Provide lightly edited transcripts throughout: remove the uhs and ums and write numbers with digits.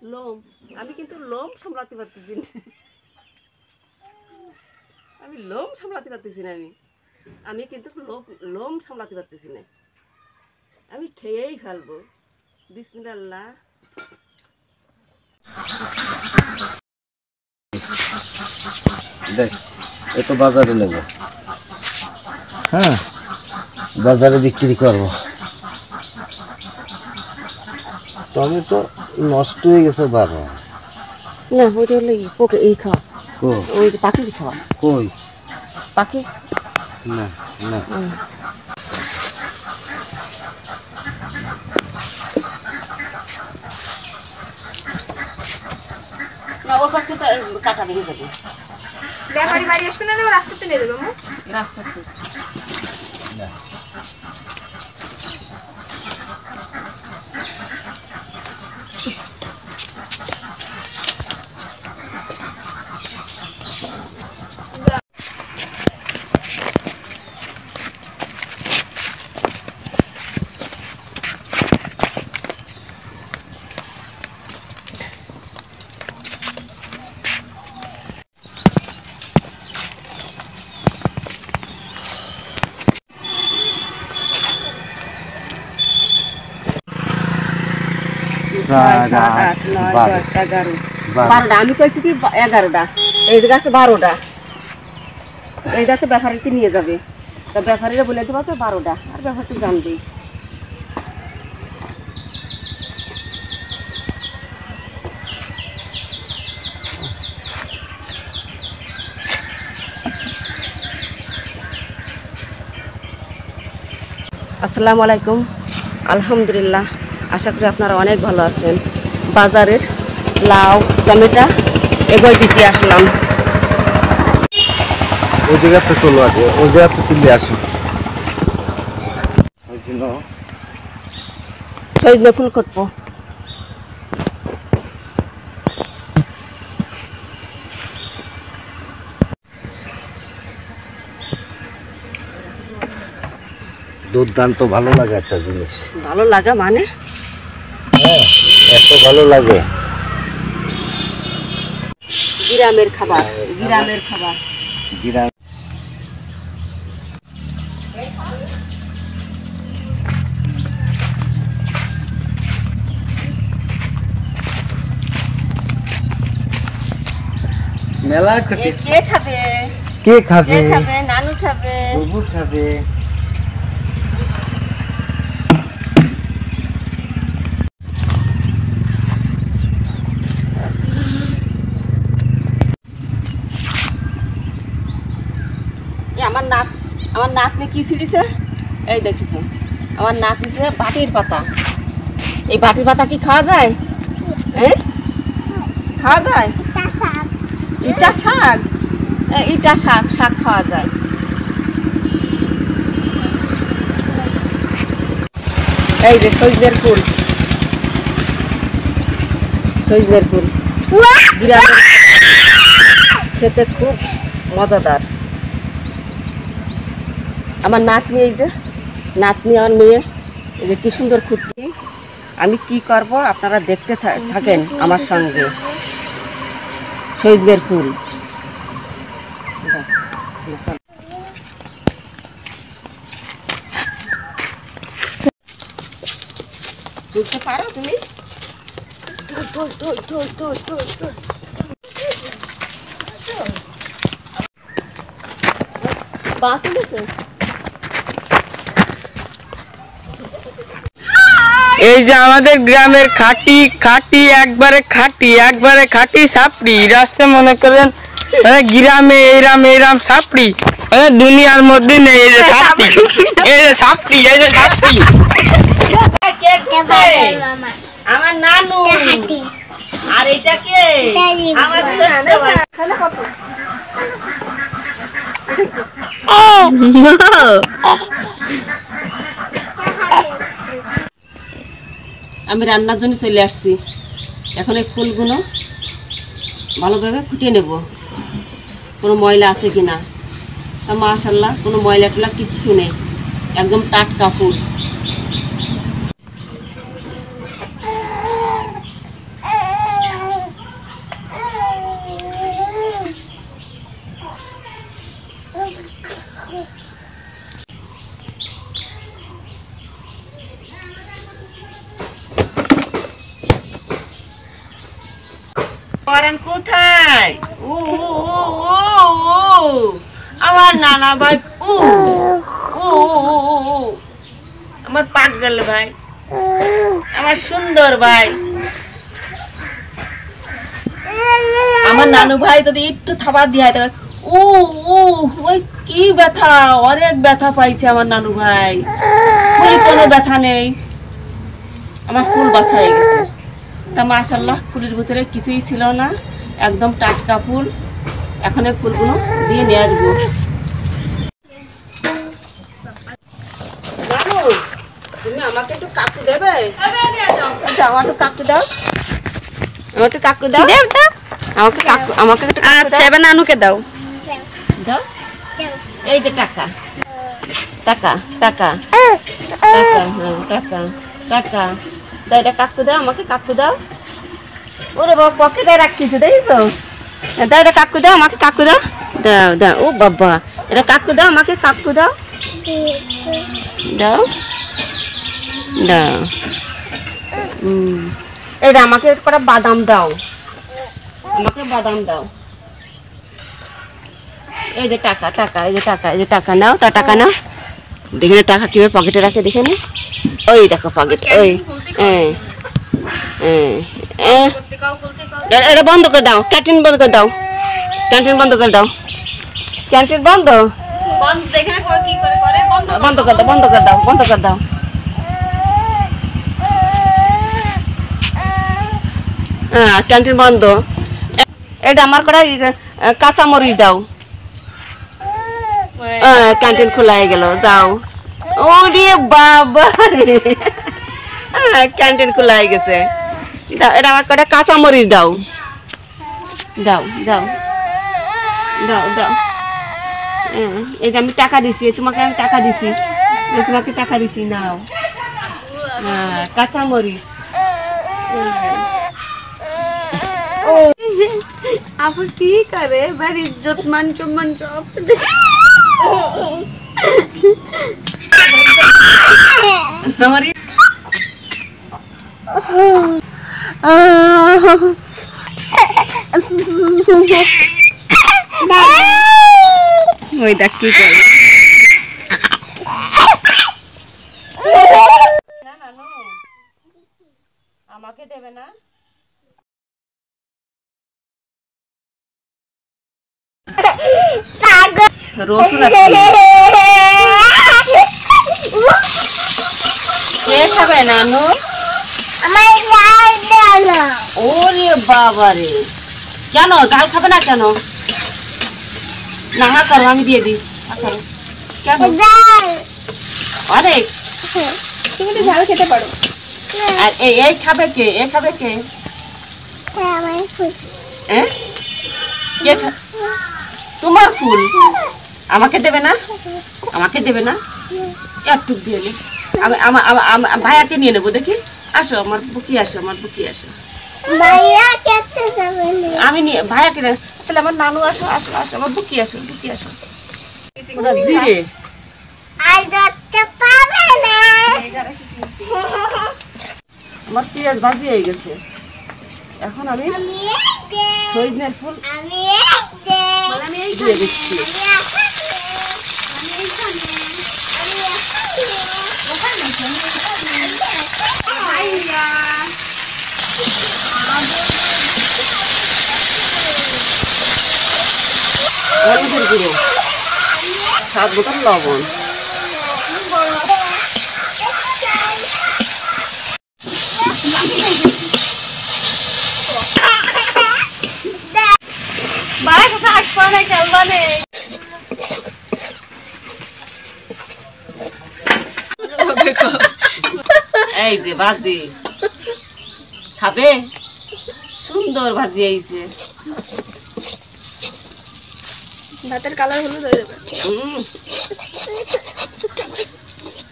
লোম, আমি কিন্তু লোম সামলাতে পারতেছি না। আমি লোম সামলাতে পারতেছি না। আমি কিন্তু লোম সামলাতে পারতেছি না। আমি খেয়েই ফেলবো। বিসমিল্লাহ। দেখ, এ তো বাজারে নেব। হ্যাঁ, বাজারে বিক্রি করব। টমেটো নষ্ট হয়ে গেছে বাবা। না, ওইটা হলে পোকে এই খাওয়া, ওই পাখি খাওয়া। কই পাখি? না না, না ও পাশে তো কাটা ভেঙে যাবে। ব্যাপারী বাড়ি আসবে না, রাস্তাতে নিয়ে দেবো আম্মু। রাস্তাতে না। আমি কইছি কি 11টা, এই যে গাছে 12টা। এই গাছে ব্যাপারীকে নিয়ে যাবে, তা ব্যাপারীরা বলে দেবো তো 12টা, আর ব্যাপার তো জানবেই। আসসালামু আলাইকুম। আলহামদুলিল্লাহ, আশা করি আপনারা অনেক ভালো আছেন। বাজারের লাউ টমেটো এগুলো দিতে আসলাম। ওই জায়গাতে চলো আগে, ওই জায়গাতে তুলে আসো। ওই জন্য সজনে ফুল করবো। দুর্দান্ত ভালো লাগে একটা জিনিস। ভালো লাগা মানে? হ্যাঁ, এত ভালো লাগে। গ্রামের খাবার, গ্রামের খাবার। গ্রাম মেলা খেতে। কে খাবে? কে খাবে? কে খাবে? নানু খাবে, বুবু খাবে। আমার নাতনি কি ছিড়িছে? এই দেখিস, আমার নাতনি ছিল বাটির পাতা। এই বাটির পাতা কি খাওয়া যায়? হ্যাঁ, খাওয়া যায়। ইটা শাক, ইটা শাক, শাক খাওয়া যায়। এই যে সজনের ফুল, সজনের ফুল গ্রামের খেতে খুব মজাদার। আমার নাতনি, এই যে নাতনি, আমার মেয়ে, এই যে কি সুন্দর খুঁটছি। আমি কি করব আপনারা দেখতে থাকেন আমার সঙ্গে। সজনের ফুল বুঝতে পারো তুমি? বাতি গেছে। এই যে আমাদের গ্রামের খাঁটি খাঁটি একবারে খাঁটি সাপড়ি রাস্তা মনে করেন গ্রামে এইরাম সাপড়ি দুনিয়ার মধ্যে নেই। এই যে সাপড়ি, এই যে সাপড়ি, এই যে সাপড়ি। আমার নানু। আর এটা কে? আমার আমি রান্নার জন্য চলে আসছি। এখন এই ফুলগুলো ভালোভাবে ফুটিয়ে নেব, কোনো ময়লা আছে কিনা। মাশাআল্লাহ, কোনো ময়লা টলা কিচ্ছু নেই, একদম টাটকা ফুল। পরান কোথায়? উ উ উ উ উ। আমার নানা ভাই উ উ উ উ। আমার পাগল ভাই, আমার সুন্দর ভাই, আমার নানু ভাই যদি একটু থাবা দিয়ে উ উ। ওই কি ব্যথা, অনেক ব্যথা পাইছে আমার নানু ভাই। ফুলে কোনো ব্যথা নেই, আমার ফুল বাছা হয়ে গেছে। তা মাশাআল্লাহ ফুলের ভিতরে কিছুই ছিল না, একদম টাটকা ফুল। এখন এই ফুলগুলো দিয়ে নিয়ে আসবো। নানু, তুমি আমাকে একটু কাকু দেবে? দাও, একটু কাকু দাও, আমার একটু কাকু দাও, আমাকে কাকু, আমাকে একটু কাকু দাও। আচ্ছা এবার নানুকে দাও। দাও, এই যে টাকা, টাকা টাকা টাকা, হ্যাঁ টাকা টাকা দাও, এটা কাকু দাও, আমাকে কাকু দাও। ওরে বাবা, পকেটে রাখতেছে দেখেছো? দাও, এটা কাকু দাও, আমাকে কাকু দাও, দাও দাও। ও বাবা, এটা কাকু দাও, আমাকে কাকু দাও, দাও দাও। এটা আমাকে একটু করে বাদাম দাও, আমাকে বাদাম দাও। এই যে টাকা টাকা, এই যে টাকা, এই যে টাকা নাও, তা টাকা নাও। দেখে নে টাকা কিভাবে পকেটে রাখে, দেখে নে। ওই দেখো পকেট, ওই এটা বন্ধ করে দাও, ক্যান্টিন বন্ধ করে দাও, ক্যান্টিন বন্ধ করে দাও, ক্যান্টিন বন্ধ, বন্ধ করে দাও, বন্ধ করে দাও, বন্ধ করে দাও। হ্যাঁ ক্যান্টিন বন্ধ। এটা আমার করে কাঁচামরিচ দাও। ক্যান্টিন খোলা হয়ে গেল, যাও। ওরে বাবা রে, ক্যান্টিন খোলা হয়ে গেছে। দাও, এটা আমার কটা কাঁচামরিচ দাও, দাও দাও দাও দাও। এই যে আমি টাকা দিছি, তোমাকে আমি টাকা দিছি, তোমাকে টাকা দিছি, নাও। হ্যাঁ কাঁচামরিচ। आप की करे बड़ी इज्जत मान सम्मान सब हमारी ওই দেখ কি করে। না না নো, আমাকে দেবে না? রসুন কে খাবে নানু? ওরে বাবা রে, কেন ডাল খাবে না কেন? না হা করো, আমি দিয়ে দিই, করো কেন? অনেক তুমি তো ঝাল খেতে পারো। আর এই খাবে কে? এ খাবে কে? কে তোমার ফুল আমাকে দেবে না? আমাকে দেবে না? একটু দিয়ে নে, ভাইয়াকে নিয়ে নেবো। দেখি, আসো আমার বুকি, আসো আমার বুকি, আসো। আমি নিয়ে ভাইয়াকে, তাহলে আমার নানু, আসো আসো আসো আমার বুকি, আসো বুকি, আসো। ওটা জিরে আমার পেঁয়াজ ভাজি হয়ে গেছে। এখন আমি সজনের ফুল দিয়ে দিচ্ছি। হলুদের গুঁড়ো, স্বাদ মতন লবণ। এই যে ভাজি খাবে, সুন্দর ভাজি হয়েছে। ভাতের কালার হলুদ হয়ে যাবে।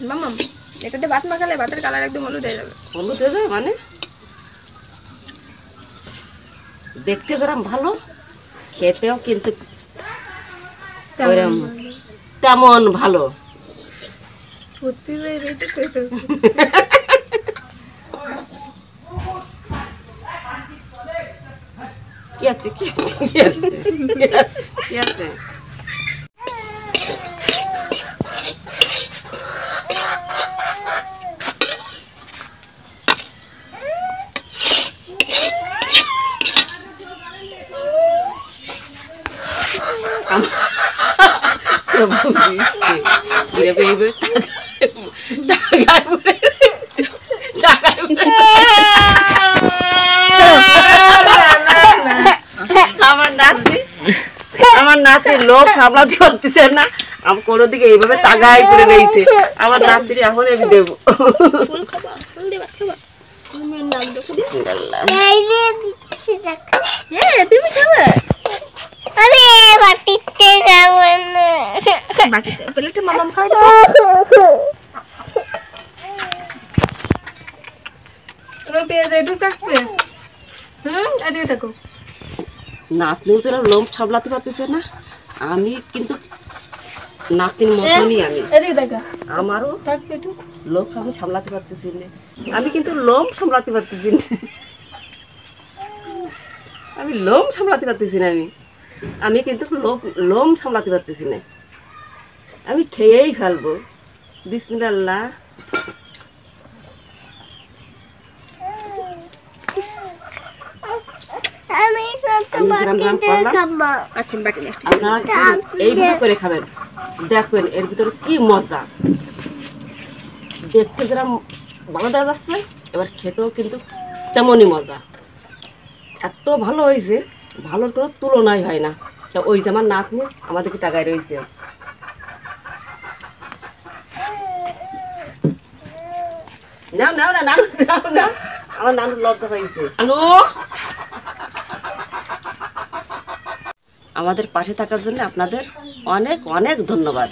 মামা এটাতে ভাত মাখালে ভাতের কালার একদম হলুদ হয়ে যাবে। হলুদ হয়ে যাবে মানে? দেখতে যেরকম ভালো, খেতেও কিন্তু তেমন ভালো। কি আছে কি আছে কি আছে কি আছে আমার নাতি লোক সামলাতে পারতেছে না, আমি কোনো দিকে এইভাবে তাগাই করে রয়েছে। আমার নাতির এখন আমি দেবো। তুমি খাবে? আমি বাটিতে খাবো না। বাটিতে প্লেটে মামাম খাই দাও। তুমি পেয়ে যাই একটু থাকবে। এদিকে থাকো। নাতনিও তো লোম সামলাতে পারতেছে না, আমি কিন্তু নাতির মতনই আমি। এদিকে থাকো। আমারও থাকবে একটু। লোক আমি সামলাতে পারতেছি না, আমি কিন্তু লোম সামলাতে পারতেছি না, আমি লোম সামলাতে পারতেছি না, আমি কিন্তু লোম সামলাতে পারতেছি না, আমি খেয়েই ফেলবো। বিসমিল্লাহ। আমি সব বাটিতে খাবো। আচ্ছা বাটি নেক্সট। আপনারা এইভাবে করে খাবেন, দেখবেন এর ভিতরে কি মজা, দেখতে যেরকম ভালো দেখা যাচ্ছে, এবার খেতেও কিন্তু তেমনই মজা। এত ভালো হয়েছে, ভালোর কোনো তুলনাই হয় না। তা ওই যে আমার নাতনি আমাদেরকে টাকায় রয়েছে। নাও নাও না নানু, নাও না, আমার নানুর লজ্জা হয়েছে। নানু, আমাদের পাশে থাকার জন্য আপনাদের অনেক অনেক ধন্যবাদ।